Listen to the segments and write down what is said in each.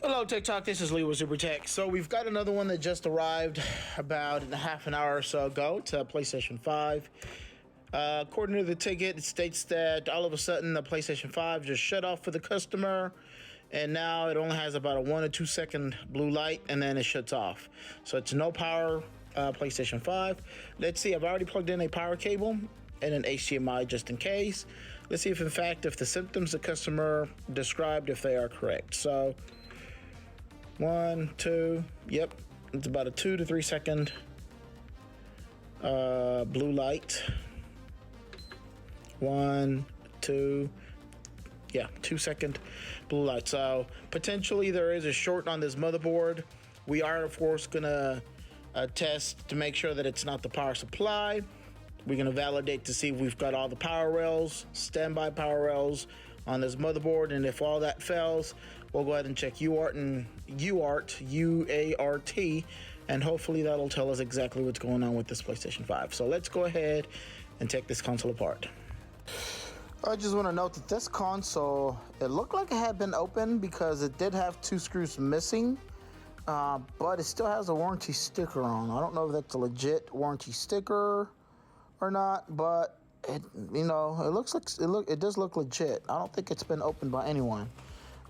Hello TikTok, this is Lee with Super Tech. So we've got another one that just arrived about half an hour or so ago to PlayStation 5. According to the ticket, it states that all of a sudden the PlayStation 5 just shut off for the customer, and now it only has about a 1 or 2 second blue light, and then it shuts off. So it's no power PlayStation 5. Let's see, I've already plugged in a power cable and an HDMI just in case. Let's see if in fact if the symptoms the customer described, if they are correct. So 1, 2, yep, it's about a 2 to 3 second blue light. 1, 2, yeah, 2 second blue light. So potentially there is a short on this motherboard. We are of course gonna test to make sure that it's not the power supply. We're gonna validate to see if we've got all the power rails, standby power rails on this motherboard, and if all that fails, we'll go ahead and check UART, and hopefully that'll tell us exactly what's going on with this PlayStation 5. So let's go ahead and take this console apart. I just want to note that this console, it looked like it had been opened because it did have 2 screws missing, but it still has a warranty sticker on. I don't know if that's a legit warranty sticker or not, but it does look legit. I don't think it's been opened by anyone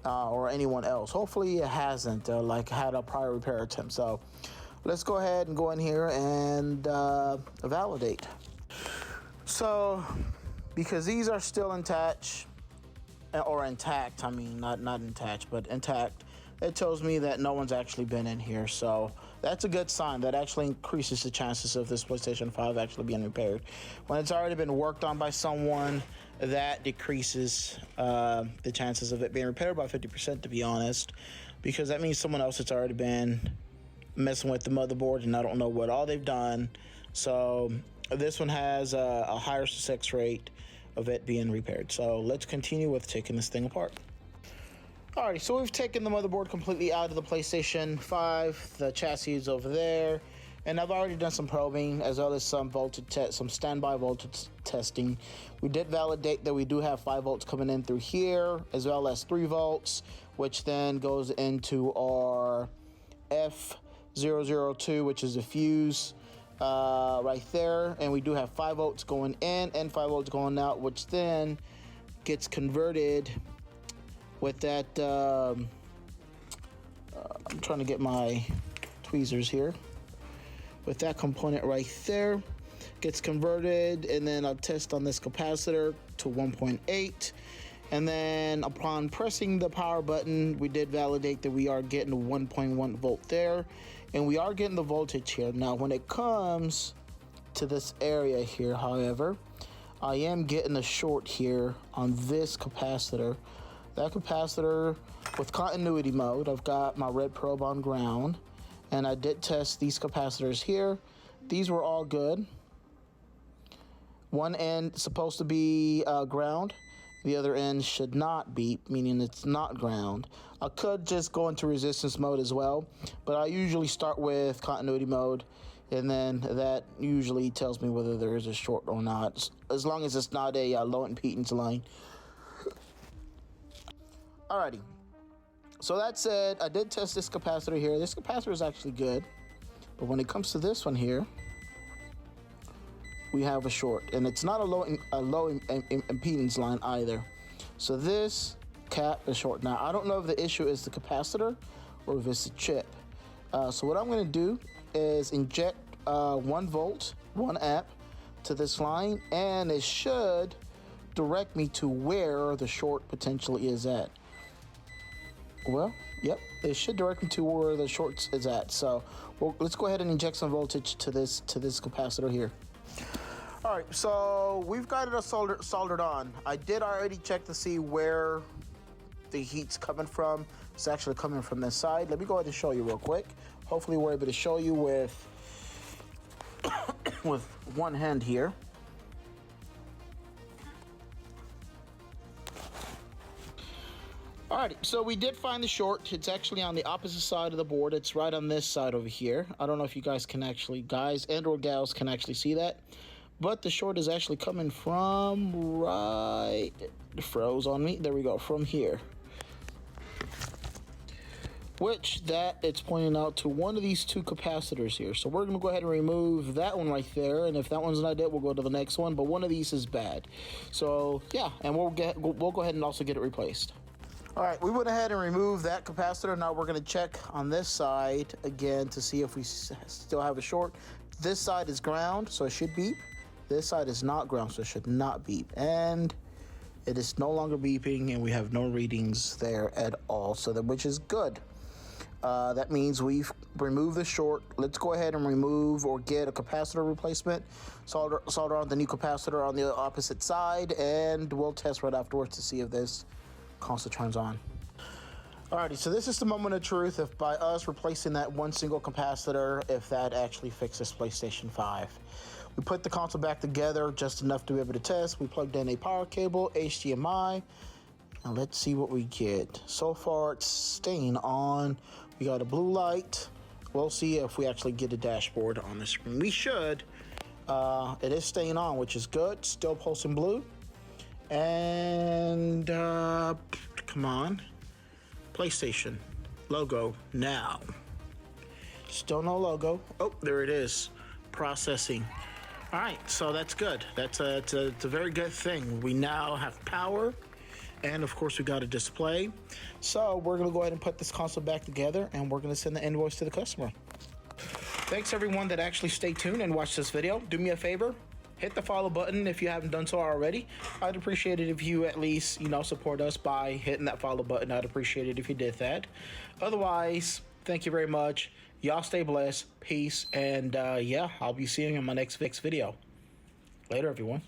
or anyone else. Hopefully it hasn't had a prior repair attempt. So let's go ahead and go in here and validate. So because these are still intact, I mean not intact but intact, it tells me that no one's actually been in here. So that's a good sign. That actually increases the chances of this PlayStation 5 actually being repaired. When it's already been worked on by someone, that decreases the chances of it being repaired by 50%, to be honest, because that means someone else has already been messing with the motherboard, and I don't know what all they've done. So this one has a higher success rate of it being repaired. So let's continue with taking this thing apart. Alright, so we've taken the motherboard completely out of the PlayStation 5. The chassis is over there, and I've already done some probing as well as some some standby voltage testing. We did validate that we do have 5 volts coming in through here, as well as 3 volts, which then goes into our F002, which is a fuse right there, and we do have 5 volts going in and 5 volts going out, which then gets converted with that. I'm trying to get my tweezers here. With that component right there, gets converted, and then I'll test on this capacitor to 1.8, and then upon pressing the power button, we did validate that we are getting 1.1 volt there, and we are getting the voltage here. Now when it comes to this area here, however, I am getting a short here on this capacitor. That capacitor with continuity mode, I've got my red probe on ground, and I did test these capacitors here. These were all good. One end supposed to be ground, the other end should not be, meaning it's not ground. I could just go into resistance mode as well, but I usually start with continuity mode, and then that usually tells me whether there is a short or not, as long as it's not a low impedance line. Alrighty, so that said, I did test this capacitor here. This capacitor is actually good, but when it comes to this one here, we have a short, and it's not a low impedance line either. So this cap is short. Now I don't know if the issue is the capacitor or if it's the chip. So what I'm going to do is inject 1 volt, 1 amp to this line, and it should direct me to where the short potentially is at. Well, yep, it should direct me to where the short is at. So let's go ahead and inject some voltage to this capacitor here. All right, so we've got it soldered on. I did already check to see where the heat's coming from. It's actually coming from this side. Let me go ahead and show you real quick. Hopefully we're able to show you with with one hand here. Alright, so we did find the short. It's actually on the opposite side of the board. It's right on this side over here. I don't know if you guys can actually, guys and or gals can actually see that. But the short is actually coming from right, it froze on me. There we go, from here. which that it's pointing out to one of these two capacitors here. So we're gonna go ahead and remove that one right there, and if that one's not dead, we'll go to the next one, but one of these is bad. So yeah, and we'll go ahead and also get it replaced. All right, we went ahead and removed that capacitor. Now we're gonna check on this side again to see if we still have a short. This side is ground, so it should beep. This side is not ground, so it should not beep. And it is no longer beeping, and we have no readings there at all, so which is good. That means we've removed the short. Let's go ahead and remove or get a capacitor replacement. Solder on the new capacitor on the opposite side, and we'll test right afterwards to see if this console turns on. Alrighty, so this is the moment of truth. If by us replacing that one single capacitor, if that actually fixes PlayStation 5. We put the console back together just enough to be able to test. We plugged in a power cable, HDMI, and let's see what we get. So far, it's staying on. We got a blue light. We'll see if we actually get a dashboard on the screen. We should. It is staying on, which is good. Still pulsing blue. And come on. PlayStation logo now. Still no logo. Oh, there it is. Processing. All right, so that's good. It's a very good thing. We now have power. And of course, we got a display. So we're gonna go ahead and put this console back together, and we're gonna send the invoice to the customer. Thanks everyone that actually stayed tuned and watched this video. Do me a favor, hit the follow button if you haven't done so already. I'd appreciate it if you at least, support us by hitting that follow button. I'd appreciate it if you did that. Otherwise, thank you very much. Y'all stay blessed, peace, and yeah, I'll be seeing you in my next video. Later, everyone.